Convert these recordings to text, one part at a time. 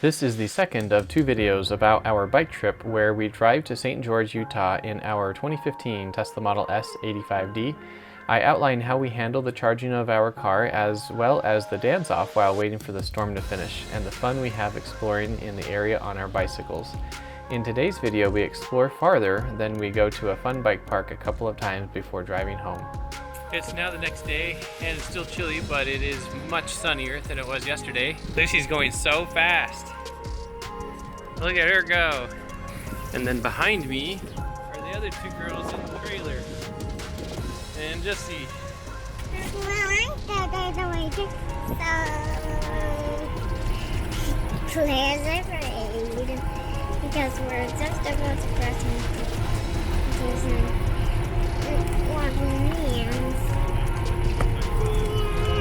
This is the second of two videos about our bike trip where we drive to St. George, Utah in our 2015 Tesla Model S 85D. I outline how we handle the charging of our car as well as the dance-off while waiting for the storm to finish and the fun we have exploring in the area on our bicycles. In today's video, we explore farther, then we go to a fun bike park a couple of times before driving home. It's now the next day, and it's still chilly, but it is much sunnier than it was yesterday. Lucy's going so fast. Look at her go. And then behind me are the other two girls in the trailer. And just see. Claire's afraid because we're just about to cross into some water means.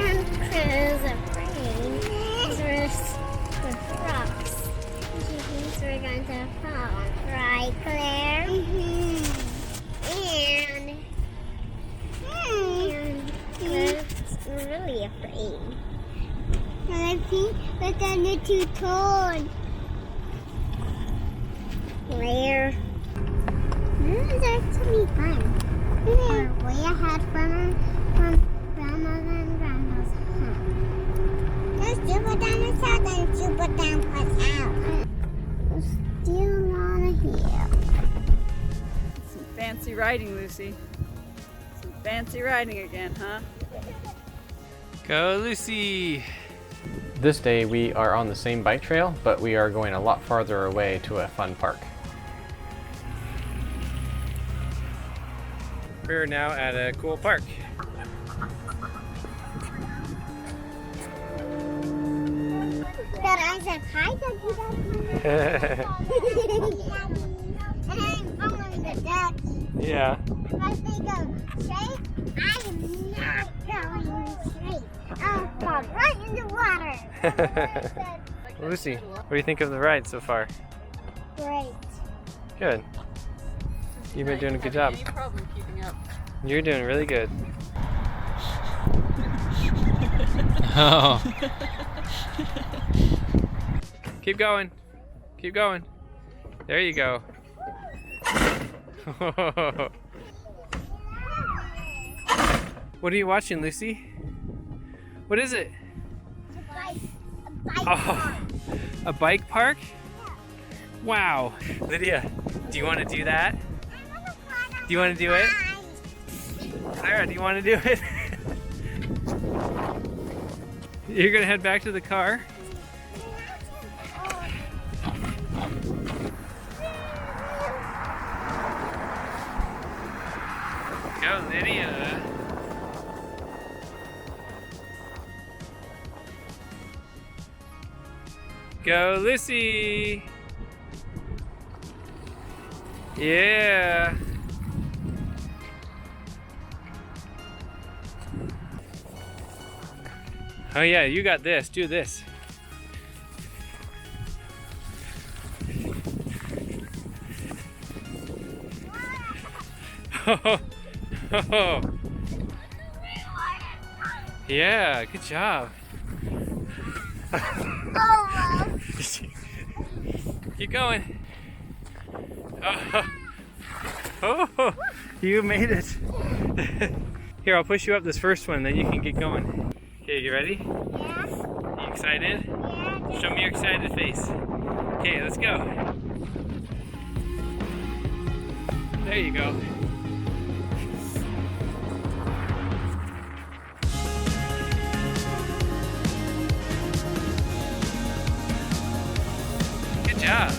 And Claire's afraid because we're rocks. She thinks we're going to fall, right, Claire? And Claire's really afraid. And I think we're going to two-tone. Claire. This is actually fun. We're way ahead from Grandma's and Grandma's home. Let's super down the south and super down us out. We're still on a hill. Some fancy riding, Lucy. Some fancy riding again, huh? Go, Lucy! This day we are on the same bike trail, but we are going a lot farther away to a fun park. We're now at a cool park. But I said hi to and I'm following the ducks. Yeah. If they go straight, I am not going straight. I'll fall right in the water. Lucy, what do you think of the ride so far? Great. Good. You've been doing a good job. Any problem keeping up? You're doing really good. Oh. Keep going. Keep going. There you go. What are you watching, Lucy? What is it? A bike park? Wow. Lydia, do you want to do that? Do you want to do it? Clara, do you want to do it? You're going to head back to the car? Go, Lydia. Go, Lucy. Yeah. Oh yeah, you got this. Do this. Oh. Yeah, good job. Keep going. Oh, you made it. Here, I'll push you up this first one, then you can get going. Okay, you ready? Yeah. You excited? Yeah. Show me your excited face. Okay, let's go. There you go. Good job.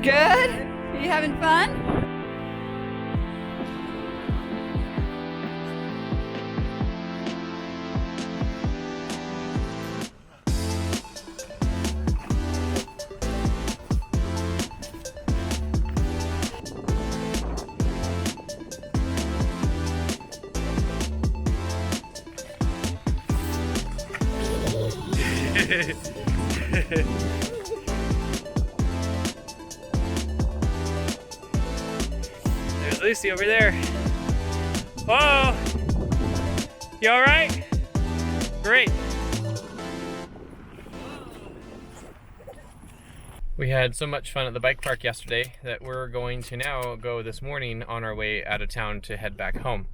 Good? Are you having fun? There's Lucy over there. Whoa! You all right? Great. We had so much fun at the bike park yesterday that we're going to now go this morning on our way out of town to head back home.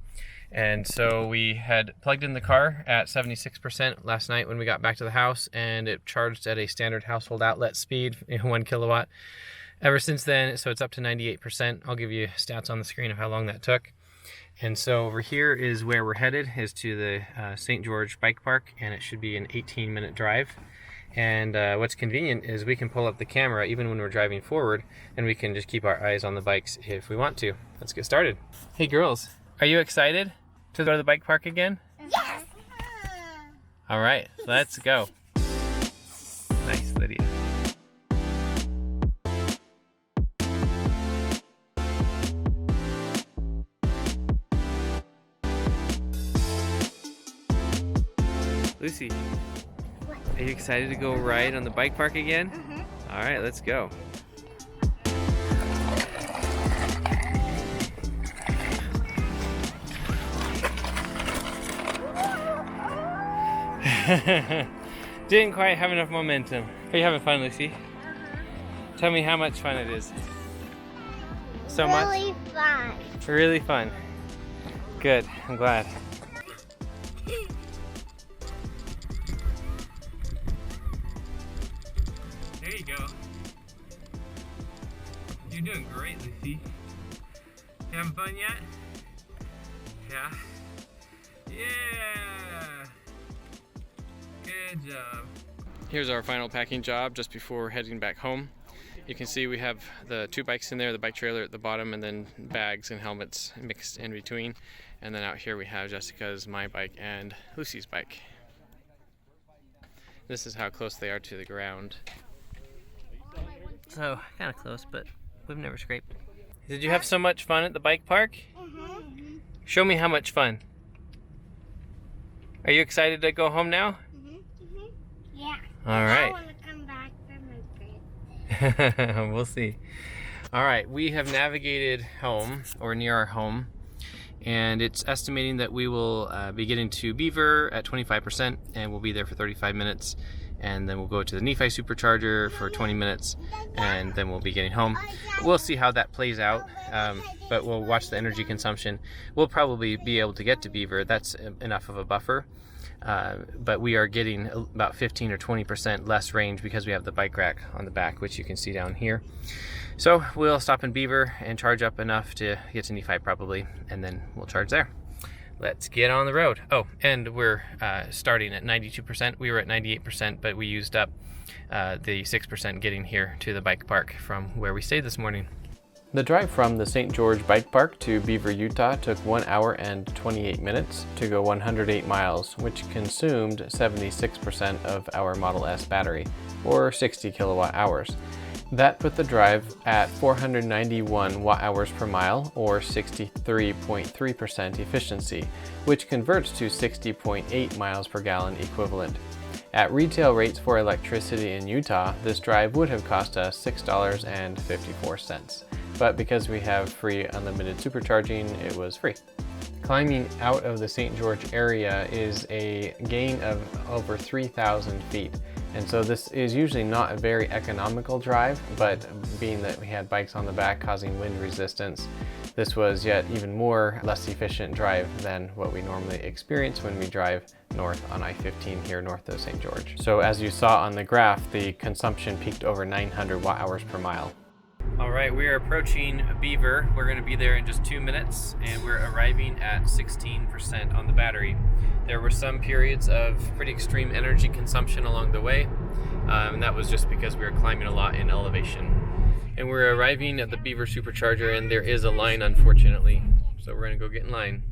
And so we had plugged in the car at 76% last night when we got back to the house, and it charged at a standard household outlet speed, 1 kilowatt. Ever since then, so it's up to 98%. I'll give you stats on the screen of how long that took. And so over here is where we're headed, is to the St. George Bike Park, and it should be an 18-minute drive. And what's convenient is we can pull up the camera even when we're driving forward, and we can just keep our eyes on the bikes if we want to. Let's get started. Hey girls, are you excited to go to the bike park again? Yes! All right, let's go. Nice, Lydia. Lucy, What? are you excited to go ride on the bike park again? All right, let's go. Didn't quite have enough momentum. Are you having fun, Lucy? Tell me how much fun it is. So Really fun. much? Really fun. Good, I'm glad. There you go. You're doing great, Lucy. You having fun yet? Yeah? Yeah! Good job. Here's our final packing job just before we're heading back home. You can see we have the 2 bikes in there, the bike trailer at the bottom, and then bags and helmets mixed in between. And then out here we have Jessica's, my bike, and Lucy's bike. This is how close they are to the ground. So, kind of close, but we've never scraped. Did you have so much fun at the bike park? Show me how much fun. Are you excited to go home now? Yeah. All right. I want to come back for my grade. We'll see. All right, we have navigated home, or near our home, and it's estimating that we will be getting to Beaver at 25%, and we'll be there for 35 minutes, and then we'll go to the Nephi Supercharger for 20 minutes, and then we'll be getting home. We'll see how that plays out, but we'll watch the energy consumption. We'll probably be able to get to Beaver. That's enough of a buffer. But we are getting about 15 or 20% less range because we have the bike rack on the back, which you can see down here. So we'll stop in Beaver and charge up enough to get to Nephi probably, and then we'll charge there. Let's get on the road. Oh, and we're starting at 92%. We were at 98%, but we used up the 6% getting here to the bike park from where we stayed this morning. The drive from the St. George Bike Park to Beaver, Utah took 1 hour and 28 minutes to go 108 miles, which consumed 76% of our Model S battery, or 60 kilowatt hours. That put the drive at 491 watt-hours per mile, or 63.3% efficiency, which converts to 60.8 miles per gallon equivalent. At retail rates for electricity in Utah, this drive would have cost us $6.54. But because we have free unlimited supercharging, it was free. Climbing out of the St. George area is a gain of over 3,000 feet. And so this is usually not a very economical drive, but being that we had bikes on the back causing wind resistance, this was yet even more less efficient drive than what we normally experience when we drive north on I-15 here north of St. George. So as you saw on the graph, the consumption peaked over 900 watt-hours per mile. All right, we are approaching Beaver. We're going to be there in just 2 minutes, and we're arriving at 16% on the battery. There were some periods of pretty extreme energy consumption along the way, and that was just because we were climbing a lot in elevation. And we're arriving at the Beaver Supercharger, and there is a line, unfortunately. So we're gonna go get in line.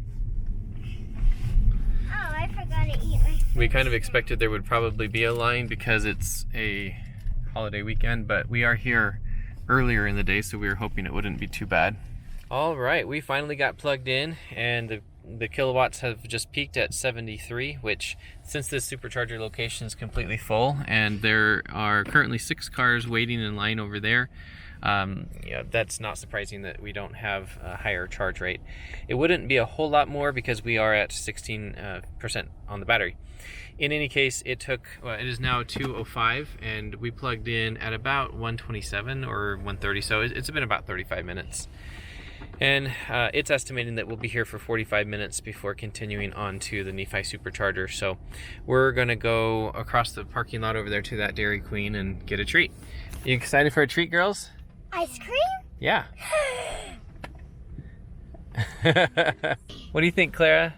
Oh, I forgot to eat my... We kind of expected there would probably be a line because it's a holiday weekend, but we are here earlier in the day, so we were hoping it wouldn't be too bad. All right, we finally got plugged in, and the kilowatts have just peaked at 73, which, since this supercharger location is completely full, and there are currently 6 cars waiting in line over there, yeah, that's not surprising that we don't have a higher charge rate. It wouldn't be a whole lot more because we are at 16% on the battery. In any case, it is now 2:05, and we plugged in at about 127 or 130, so it's been about 35 minutes. And it's estimating that we'll be here for 45 minutes before continuing on to the Nephi Supercharger. So we're going to go across the parking lot over there to that Dairy Queen and get a treat. You excited for a treat, girls? Ice cream? Yeah. What do you think, Clara?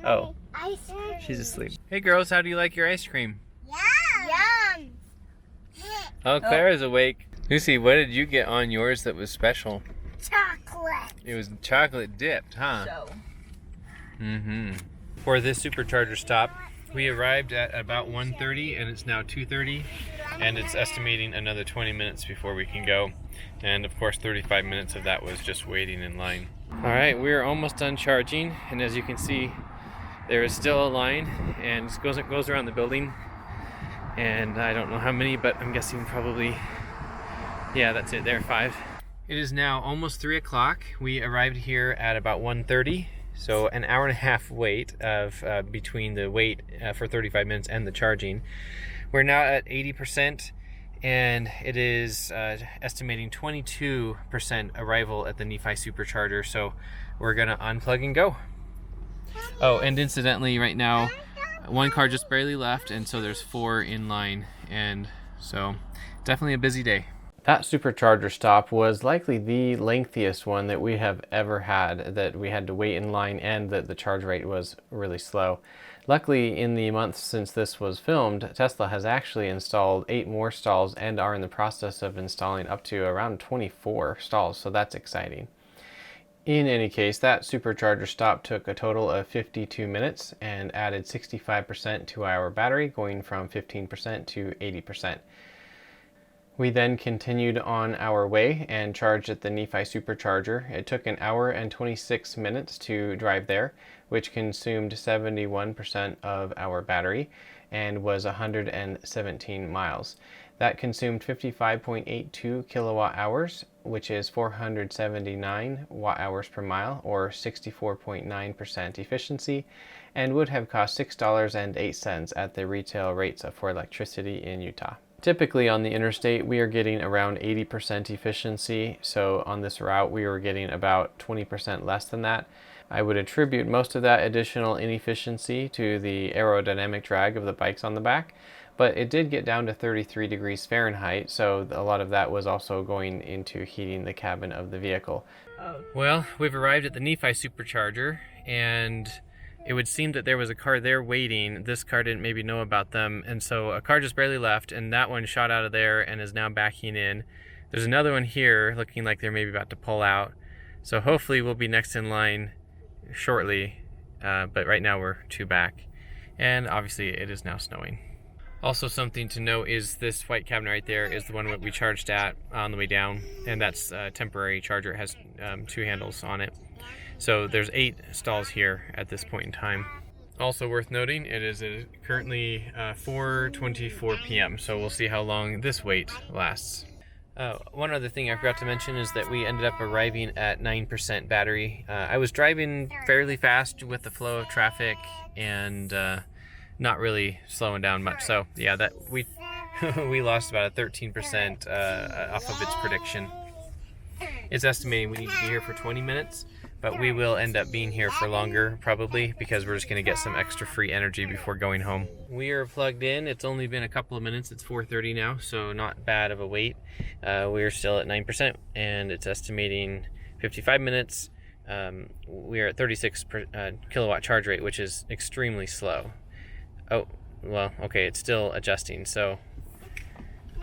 Oh, Ice cream. she's asleep. Hey, girls, how do you like your ice cream? Yum! Oh, Clara's awake. Lucy, what did you get on yours that was special? Chocolate. It was chocolate dipped, huh? Mm-hmm. For this supercharger stop, we arrived at about 1:30, and it's now 2:30, and it's estimating another 20 minutes before we can go. And of course, 35 minutes of that was just waiting in line. All right, we're almost done charging, and as you can see, there is still a line, and it goes around the building, and I don't know how many, but I'm guessing probably, yeah, that's it there, 5. It is now almost 3 o'clock. We arrived here at about 1:30, so an hour and a half wait of between the wait for 35 minutes and the charging. We're now at 80%, and it is estimating 22% arrival at the Nephi Supercharger, so we're gonna unplug and go. Oh, and incidentally, right now, 1 car just barely left, and so there's 4 in line, and so definitely a busy day. That supercharger stop was likely the lengthiest one that we have ever had, that we had to wait in line and that the charge rate was really slow. Luckily, in the months since this was filmed, Tesla has actually installed 8 more stalls and are in the process of installing up to around 24 stalls, so that's exciting. In any case, that supercharger stop took a total of 52 minutes and added 65% to our battery, going from 15% to 80%. We then continued on our way and charged at the Nephi Supercharger. It took an hour and 26 minutes to drive there, which consumed 71% of our battery and was 117 miles. That consumed 55.82 kilowatt hours, which is 479 watt hours per mile, or 64.9% efficiency, and would have cost $6.08 at the retail rates for electricity in Utah. Typically on the interstate, we are getting around 80% efficiency, so on this route we were getting about 20% less than that. I would attribute most of that additional inefficiency to the aerodynamic drag of the bikes on the back, but it did get down to 33 degrees Fahrenheit, so a lot of that was also going into heating the cabin of the vehicle. Well, we've arrived at the Nephi Supercharger, and it would seem that there was a car there waiting. This car didn't maybe know about them, and so a car just barely left, and that one shot out of there and is now backing in. There's another one here looking like they're maybe about to pull out, so hopefully we'll be next in line shortly, but right now we're 2 back, and obviously it is now snowing. Also, something to note is this white cabinet right there is the one that we charged at on the way down, and that's a temporary charger. It has 2 handles on it. So there's 8 stalls here at this point in time. Also worth noting, it is currently 4:24 p.m., so we'll see how long this wait lasts. One other thing I forgot to mention is that we ended up arriving at 9% battery. I was driving fairly fast with the flow of traffic and not really slowing down much. So yeah, that we lost about a 13% off of its prediction. It's estimating we need to be here for 20 minutes, but we will end up being here for longer probably because we're just going to get some extra free energy before going home. We are plugged in. It's only been a couple of minutes. It's 4:30 now, so not bad of a wait. We're still at 9% and it's estimating 55 minutes. We are at 36 kilowatt charge rate, which is extremely slow. Oh, well, okay, it's still adjusting, so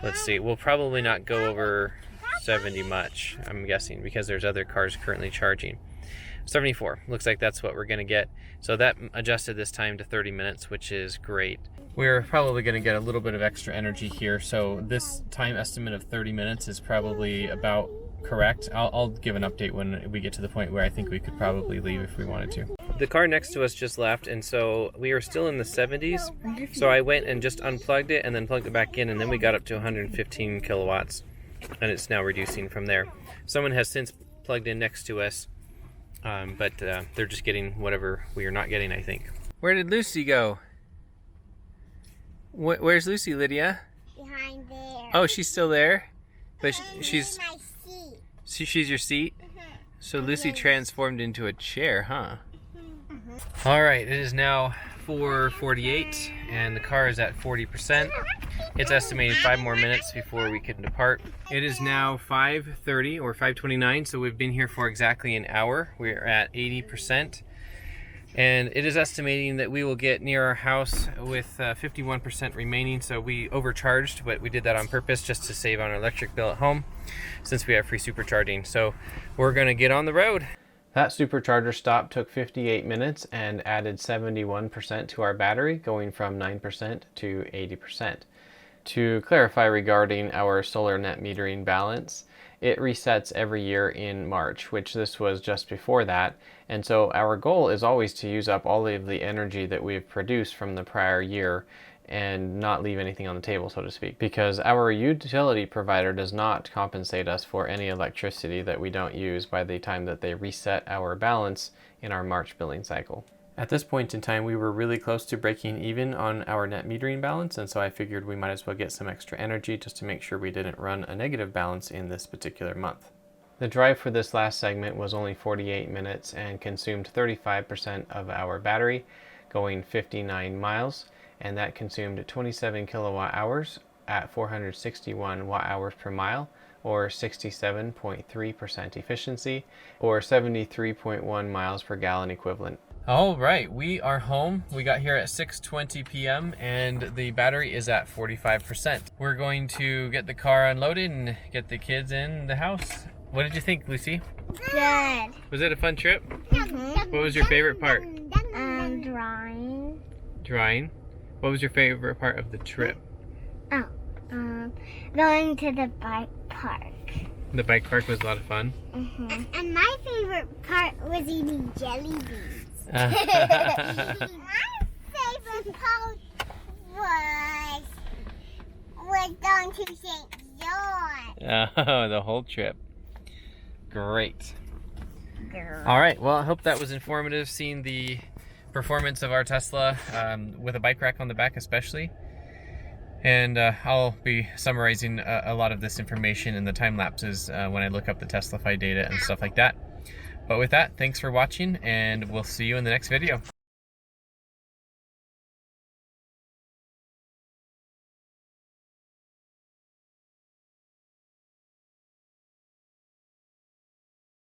let's see. We'll probably not go over 70 much, I'm guessing, because there's other cars currently charging. 74, looks like that's what we're gonna get. So that adjusted this time to 30 minutes, which is great. We're probably gonna get a little bit of extra energy here, so this time estimate of 30 minutes is probably about correct. I'll give an update when we get to the point where I think we could probably leave if we wanted to. The car next to us just left, and so we were still in the 70s, so I went and just unplugged it and then plugged it back in, and then we got up to 115 kilowatts, and it's now reducing from there. Someone has since plugged in next to us, but they're just getting whatever we are not getting, I think. Where did Lucy go? Where's Lucy, Lydia? Behind there. Oh, she's still there? But she's my seat. she's your seat? So Lucy transformed into a chair, huh? All right, it is now 4:48 and the car is at 40%. It's estimated 5 more minutes before we can depart. It is now 5:30 or 5:29, so we've been here for exactly an hour. We're at 80%. And it is estimating that we will get near our house with 51% remaining, so we overcharged, but we did that on purpose just to save on our electric bill at home since we have free supercharging. So we're gonna get on the road. That supercharger stop took 58 minutes and added 71% to our battery, going from 9% to 80%. To clarify regarding our solar net metering balance, it resets every year in March, which this was just before that, and so our goal is always to use up all of the energy that we've produced from the prior year and not leave anything on the table, so to speak, because our utility provider does not compensate us for any electricity that we don't use by the time that they reset our balance in our March billing cycle. At this point in time, we were really close to breaking even on our net metering balance, and so I figured we might as well get some extra energy just to make sure we didn't run a negative balance in this particular month. The drive for this last segment was only 48 minutes and consumed 35% of our battery, going 59 miles, and that consumed 27 kilowatt hours at 461 watt hours per mile, or 67.3% efficiency, or 73.1 miles per gallon equivalent. All right, we are home. We got here at 6:20 p.m. and the battery is at 45%. We're going to get the car unloaded and get the kids in the house. What did you think, Lucy? Good. Was it a fun trip? Mm-hmm. What was your favorite part? Drawing. Drawing. What was your favorite part of the trip? Going to the bike park. The bike park was a lot of fun. Mm-hmm. And my favorite part was eating jelly beans. My favorite part was going to St. John. Oh, the whole trip. Great. All right, well, I hope that was informative, seeing the performance of our Tesla with a bike rack on the back especially. And I'll be summarizing a lot of this information in the time lapses when I look up the Teslafy data and stuff like that. But with that, thanks for watching, and we'll see you in the next video.